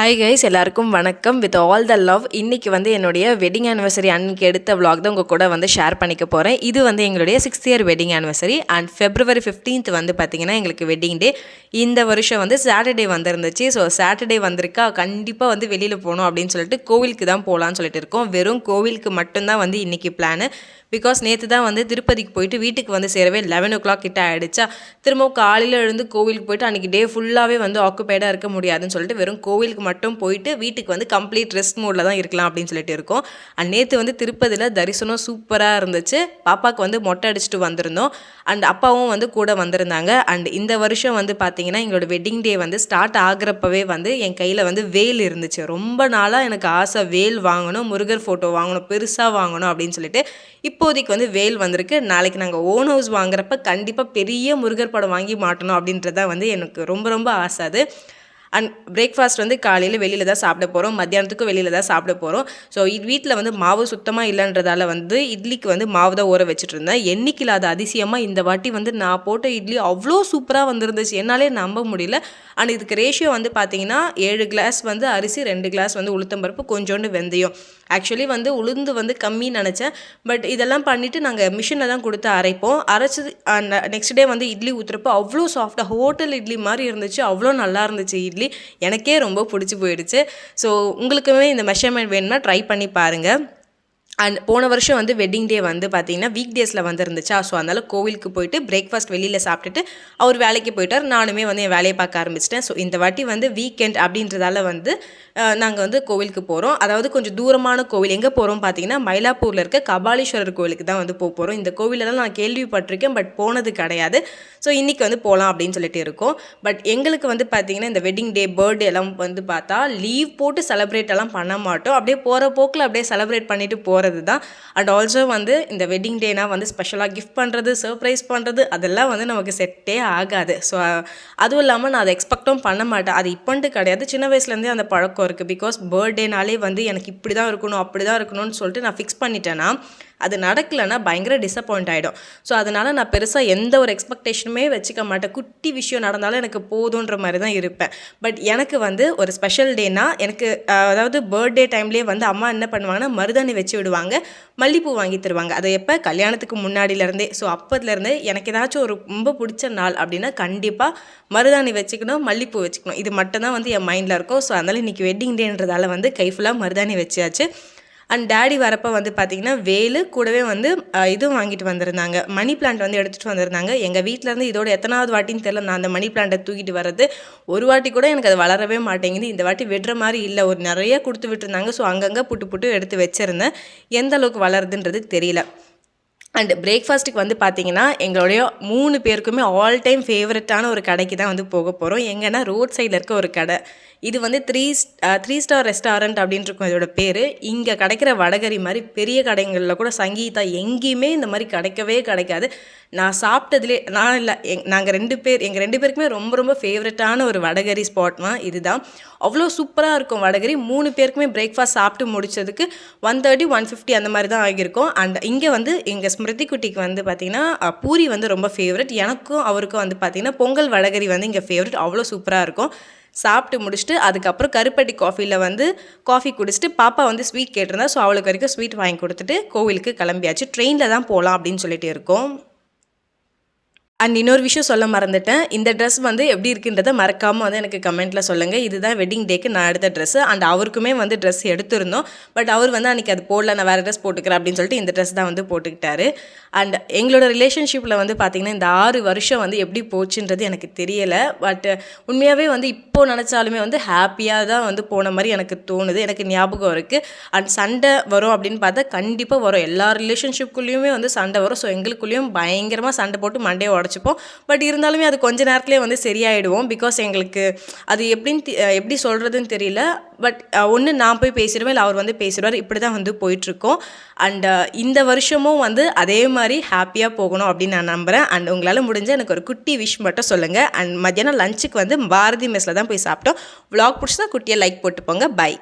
Hi guys, எல்லாருக்கும் வணக்கம். With all the love, இன்றைக்கி வந்து என்னுடைய வெட்டிங் ஆனிவர்சரி அன்றைக்கி எடுத்த விலாக் தான் உங்கள் கூட வந்து ஷேர் பண்ணிக்க போகிறேன். இது வந்து எங்களுடைய 6th year wedding anniversary and February 15th வந்து பார்த்திங்கன்னா எங்களுக்கு வெட்டிங் டே. இந்த வருஷம் வந்து சாட்டர்டே வந்துருந்துச்சு. ஸோ சாட்டர்டே வந்திருக்கா, கண்டிப்பாக வந்து வெளியில் போகணும் அப்படின்னு சொல்லிட்டு கோவிலுக்கு தான் போகலான்னு சொல்லிட்டு இருக்கோம். வெறும் கோவிலுக்கு மட்டும்தான் வந்து இன்றைக்கி பிளானு. பிகாஸ் நேற்று தான் வந்து திருப்பதிக்கு போயிட்டு வீட்டுக்கு வந்து சேரவே 11 o'clock கிட்ட ஆகிடுச்சா. திரும்பவும் காலையில் எழுந்து கோவிலுக்கு போயிட்டு அன்றைக்கி டே ஃபுல்லாகவே வந்து ஆக்குப்பைடாக இருக்க முடியாதுன்னு சொல்லிட்டு வெறும் கோவிலுக்கு மட்டும் போயிட்டு வீட்டுக்கு வந்து கம்ப்ளீட் ரெஸ்ட் மோடில் தான் இருக்கலாம் அப்படின்னு சொல்லிட்டு இருக்கோம். அண்ட் நேற்று வந்து திருப்பதியில் தரிசனம் சூப்பராக இருந்துச்சு. பாப்பாவுக்கு வந்து மொட்டை அடிச்சுட்டு வந்திருந்தோம். அண்ட் அப்பாவும் வந்து கூட வந்திருந்தாங்க. அண்ட் இந்த வருஷம் வந்து பார்த்திங்கன்னா எங்களோட வெட்டிங் டே வந்து ஸ்டார்ட் ஆகிறப்பவே வந்து என் கையில் வந்து வேல் இருந்துச்சு. ரொம்ப நாளாக எனக்கு ஆசை வேல் வாங்கணும், முருகர் ஃபோட்டோ வாங்கணும், பெருசாக வாங்கணும் அப்படின்னு சொல்லிட்டு இப்போதைக்கு வந்து வேல் வந்திருக்கு. நாளைக்கு நாங்கள் ஓன் ஹவுஸ் வாங்குறப்ப கண்டிப்பாக பெரிய முருகர் படம் வாங்கி மாட்டணும் அப்படின்றதான் வந்து எனக்கு ரொம்ப ரொம்ப ஆசை. அது அண்ட் பிரேக்ஃபாஸ்ட் வந்து காலையில் வெளியில் தான் சாப்பிட போகிறோம், மத்தியானத்துக்கும் வெளியில் தான் சாப்பிட போகிறோம். ஸோ வீட்டில் வந்து மாவு சுத்தமாக இல்லைன்றதால வந்து இட்லிக்கு வந்து மாவு தான் ஊற வச்சுட்டு இருந்தேன். என்றைக்கு இல்லாத அதிசயமாக இந்த வாட்டி வந்து நான் போட்ட இட்லி அவ்வளோ சூப்பராக வந்துருந்துச்சு, என்னாலே நம்ப முடியல. அண்ட் இதுக்கு ரேஷியோ வந்து பார்த்திங்கன்னா 7 கிளாஸ் வந்து அரிசி, 2 கிளாஸ் வந்து உளுத்தம்பருப்பு, கொஞ்சோண்டு வெந்தயம். ஆக்சுவலி வந்து உளுந்து வந்து கம்மின்னு நினச்சேன். பட் இதெல்லாம் பண்ணிவிட்டு நாங்கள் மிஷினில் தான் கொடுத்து அரைப்போம். அரைச்சது நெக்ஸ்ட் டே வந்து இட்லி ஊற்றுறப்போ அவ்வளோ சாஃப்டாக ஹோட்டல் இட்லி மாதிரி இருந்துச்சு. அவ்வளோ நல்லா இருந்துச்சு இட்லி. எனக்கே ரொம்ப பிடிச்சி போயிடுச்சு. ஸோ உங்களுக்குமே இந்த மெஷர்மெண்ட் வேணும்னா ட்ரை பண்ணி பாருங்கள். அண்ட் போன வருஷம் வந்து வெட்டிங் டே வந்து பார்த்திங்கன்னா வீக் டேஸில் வந்துருந்துச்சா. ஸோ அதனால் கோவிலுக்கு போயிட்டு பிரேக்ஃபாஸ்ட் வெளியில் சாப்பிட்டுட்டு அவர் வேலைக்கு போயிட்டார். நானுமே வந்து என் வேலையை பார்க்க ஆரம்பிச்சிட்டேன். ஸோ இந்த வாட்டி வந்து வீக்கெண்ட் அப்படின்றதால வந்து நாங்கள் வந்து கோவிலுக்கு போகிறோம். அதாவது கொஞ்சம் தூரமான கோவில். எங்கே போகிறோம் பார்த்திங்கன்னா மயிலாப்பூரில் இருக்க கபாலீஸ்வரர் கோவிலுக்கு தான் வந்து போகிறோம். இந்த கோவிலெல்லாம் நான் கேள்விப்பட்டிருக்கேன், பட் போனது கிடையாது. ஸோ இன்றைக்கி வந்து போகலாம் அப்படின்னு சொல்லிட்டு இருக்கோம். பட் எங்களுக்கு வந்து பார்த்திங்கன்னா இந்த வெட்டிங் டே, பர்த்டே எல்லாம் வந்து பார்த்தா லீவ் போட்டு செலிப்ரேட் எல்லாம் பண்ண மாட்டோம். அப்படியே போகிற போக்கில் அப்படியே செலிப்ரேட் பண்ணிவிட்டு போகிறது தான். அண்ட் ஆல்சோ வந்து இந்த வெட்டிங் டேனா வந்து ஸ்பெஷலாக கிஃப்ட் பண்ணுறது, சர்ப்ரைஸ் பண்ணுறது, அதெல்லாம் வந்து நமக்கு செட்டே ஆகாது. ஸோ அதுவும் இல்லாமல் நான் அதை எக்ஸ்பெக்டும் பண்ண மாட்டேன். அது இப்போன்ட்டு கிடையாது, சின்ன வயசுலேருந்தே அந்த பழக்கம் இருக்குது. பிகாஸ் பர்த்டேனாலே வந்து எனக்கு இப்படி தான் இருக்கணும், அப்படி தான் இருக்கணும்னு சொல்லிட்டு நான் ஃபிக்ஸ் பண்ணிட்டேன்னா அது நடக்கலைன்னா பயங்கர டிசப்பாயிண்ட் ஆகிடும். ஸோ அதனால் நான் பெருசாக எந்த ஒரு எக்ஸ்பெக்டேஷனுமே வச்சுக்க மாட்டேன். குட்டி விஷயம் நடந்தாலும் எனக்கு போதுன்ற மாதிரி தான் இருப்பேன். பட் எனக்கு வந்து ஒரு ஸ்பெஷல் டேனா எனக்கு அதாவது பர்த்டே டைம்லேயே வந்து அம்மா என்ன பண்ணுவாங்கன்னா மருதாணி வச்சு விடுவாங்க, மல்லிப்பூ வாங்கி தருவாங்க. அதை எப்போ கல்யாணத்துக்கு முன்னாடியிலேருந்தே. ஸோ அப்போதுலேருந்தே எனக்கு ஏதாச்சும் ஒரு ரொம்ப பிடிச்ச நாள் அப்படின்னா கண்டிப்பாக மருதாணி வச்சுக்கணும், மல்லிப்பூ வச்சுக்கணும். இது மட்டும் தான் வந்து என் மைண்டில் இருக்கும். ஸோ அதனால் இன்றைக்கி வெட்டிங் டேன்றதால வந்து கை ஃபுல்லாக மருதாணி வச்சாச்சு. அண்ட் டேடி வரப்போ வந்து பார்த்திங்கன்னா வேலு கூடவே வந்து இதுவும் வாங்கிட்டு வந்திருந்தாங்க, மணி பிளான்ட் வந்து எடுத்துகிட்டு வந்திருந்தாங்க. எங்கள் வீட்டிலேருந்து இதோட எத்தனாவது வாட்டின்னு தெரியல நான் அந்த மணி பிளான்ட்டை தூக்கிட்டு வர்றது. ஒரு வாட்டி கூட எனக்கு அது வளரவே மாட்டேங்குது. இந்த வாட்டி விடுற மாதிரி இல்லை, ஒரு நிறைய கொடுத்து விட்டுருந்தாங்க. ஸோ அங்கங்கே புட்டு எடுத்து வச்சுருந்தேன். எந்த அளவுக்கு வளருதுன்றது தெரியல. அண்ட் பிரேக்ஃபாஸ்ட்டுக்கு வந்து பார்த்திங்கன்னா எங்களுடைய 3 பேருக்குமே ஆல் டைம் ஃபேவரட்டான ஒரு கடைக்கு தான் வந்து போக போகிறோம். எங்கன்னா ரோட் சைடில் இருக்க ஒரு கடை. இது வந்து 3 ஸ்டார் ரெஸ்டாரண்ட் அப்படின்னு இருக்கும் இதோட பேர். இங்கே கிடைக்கிற வடகரி மாதிரி பெரிய கடைகளில் கூட சங்கீதா எங்கேயுமே இந்த மாதிரி கிடைக்காது. நான் சாப்பிட்டதுலே நான் இல்லை, நாங்கள் எங்கள் 2 பேருக்குமே ரொம்ப ரொம்ப ஃபேவரட்டான ஒரு வடகரி ஸ்பாட்னா இதுதான். அவ்வளோ சூப்பராக இருக்கும் வடகரி. 3 பேருக்குமே பிரேக்ஃபாஸ்ட் சாப்பிட்டு முடிச்சதுக்கு 130, 150 அந்த மாதிரி தான் ஆகியிருக்கும். அண்ட் இங்கே வந்து எங்கள் ஸ்மிருதி குட்டிக்கு வந்து பார்த்திங்கன்னா பூரி வந்து ரொம்ப ஃபேவரட். எனக்கும் அவருக்கும் வந்து பார்த்திங்கன்னா பொங்கல் வடகரி வந்து இங்கே ஃபேவரட். அவ்வளோ சூப்பராக இருக்கும். சாப்பிட்டு முடிச்சுட்டு அதுக்கப்புறம் கருப்பட்டி காஃபியில் வந்து காஃபி குடிச்சிட்டு பாப்பா வந்து ஸ்வீட் கேட்டிருந்தா. ஸோ அவளுக்கு வரைக்கும் ஸ்வீட் வாங்கி கொடுத்துட்டு கோவிலுக்கு கிளம்பியாச்சு. ட்ரெயினில் தான் போகலாம் அப்படின்னு சொல்லிட்டு இருக்கோம். அண்ட் இன்னொரு விஷயம் சொல்ல மறந்துட்டேன். இந்த ட்ரெஸ் வந்து எப்படி இருக்குன்றதை மறக்காமல் வந்து எனக்கு கமெண்ட்டில் சொல்லுங்கள். இதுதான் வெட்டிங் டேக்கு நான் எடுத்த ட்ரெஸ்ஸு. அண்ட் அவருக்குமே வந்து ட்ரெஸ் எடுத்திருந்தோம். பட் அவர் வந்து அன்றைக்கி அது போடல, நான் வேறு ட்ரெஸ் போட்டுக்கிறேன் அப்படின்னு சொல்லிட்டு இந்த ட்ரெஸ் தான் வந்து போட்டுக்கிட்டாரு. அண்ட் எங்களோட ரிலேஷன்ஷிப்பில் வந்து பார்த்திங்கன்னா இந்த 6 வருஷம் வந்து எப்படி போச்சுன்றது எனக்கு தெரியலை. பட் உண்மையாகவே வந்து இப்போது நினச்சாலுமே வந்து ஹாப்பியாக தான் வந்து போன மாதிரி எனக்கு தோணுது. எனக்கு ஞாபகம் இருக்குது. அண்ட் சண்டை வரும் அப்படின்னு பார்த்தா கண்டிப்பாக வரும். எல்லா ரிலேஷன்ஷிப்குள்ளேயுமே வந்து சண்டை வரும். ஸோ எங்களுக்குள்ளேயும் பயங்கரமாக சண்டை போட்டு மண்டையை உடச்சிப்போம். பட் இருந்தாலுமே அது கொஞ்ச நேரத்துலேயே வந்து சரியாயிடுவோம். பிகாஸ் எங்களுக்கு அது எப்படி சொல்கிறதுன்னு தெரியல. பட் ஒன்று நான் போய் பேசிடுவேன், இல்லை அவர் வந்து பேசிடுவார். இப்படி தான் வந்து போயிட்டுருக்கோம். அண்ட் இந்த வருஷமும் வந்து அதே மாதிரி ஹாப்பியாக போகணும் அப்படின்னு நான் நம்புகிறேன். அண்ட் உங்களால் முடிஞ்ச எனக்கு ஒரு குட்டி விஷ் மட்டும் சொல்லுங்கள். அண்ட் மத்தியானம் லஞ்சுக்கு வந்து பாரதி மெஸ்ஸில் தான் போய் சாப்பிட்டோம். vlog பிடிச்சா குட்டியாக லைக் போட்டு போங்க. பை.